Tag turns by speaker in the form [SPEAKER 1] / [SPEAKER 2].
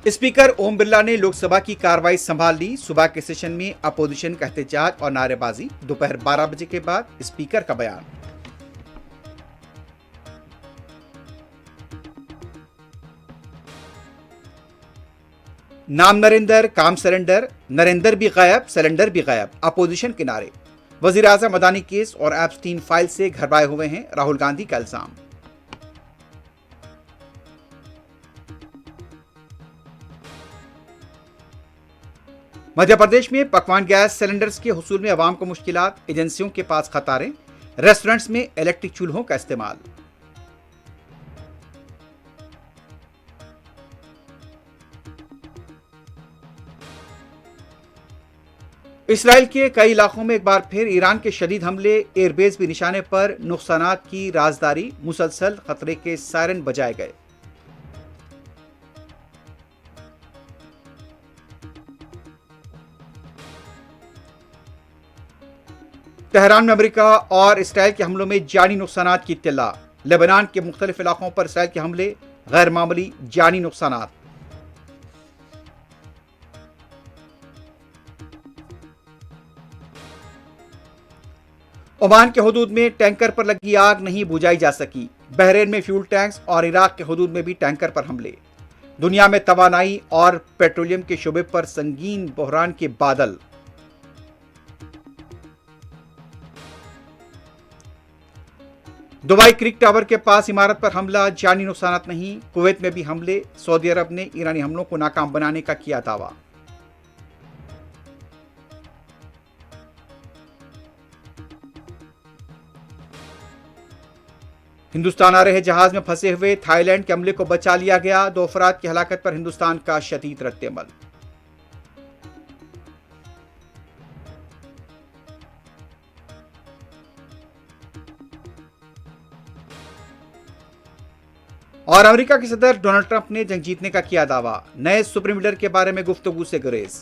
[SPEAKER 1] Speaker Om Birla ने लोकसभा की कार्रवाई संभाल ली। सुबह के सेशन में अपोजिशन का एहतजाज और नारेबाजी। दोपहर 12 बजे के बाद स्पीकर का बयान। नाम नरेंद्र, काम सरेंडर, नरेंद्र भी गायब, सिलेंडर भी गायब, अपोजिशन किनारे। वजीर आजम अदानी केस और एप्स्टीन फाइल से घरवाए हुए हैं, राहुल गांधी का इल्जाम। मध्य प्रदेश में पकवान गैस सिलेंडर्स के हुसूल में अवाम को मुश्किलात, एजेंसियों के पास खतारें, रेस्टोरेंट्स में इलेक्ट्रिक चूल्हों का इस्तेमाल। इसराइल के कई इलाकों में एक बार फिर ईरान के शदीद हमले, एयरबेस भी निशाने पर, नुकसानात की राजदारी, मुसलसल खतरे के सायरन बजाए गए। तेहरान में अमेरिका और इसराइल के हमलों में जानी नुकसानात की इत्तला। लेबनान के मुख्तलिफ इलाकों पर इसराइल के हमले, गैर मामूली जानी नुकसानात। ओमान के हुदूद में टैंकर पर लगी आग नहीं बुझाई जा सकी। बहरीन में फ्यूल टैंक्स और इराक के हुदूद में भी टैंकर पर हमले। दुनिया में तवानाई और पेट्रोलियम के शोबे पर संगीन बहरान के बादल। दुबई क्रिक टावर के पास इमारत पर हमला, जानी नुकसानात नहीं। कुवैत में भी हमले, सऊदी अरब ने ईरानी हमलों को नाकाम बनाने का किया दावा। हिंदुस्तान आ रहे जहाज में फंसे हुए थाईलैंड के अमले को बचा लिया गया। 2 अफराद की हलाकत पर हिंदुस्तान का शदीद रद्देअमल। और अमेरिका के सदर डोनाल्ड ट्रंप ने जंग जीतने का किया दावा। नए सुप्रीम लीडर के बारे में गुफ्तगू से गुरेज।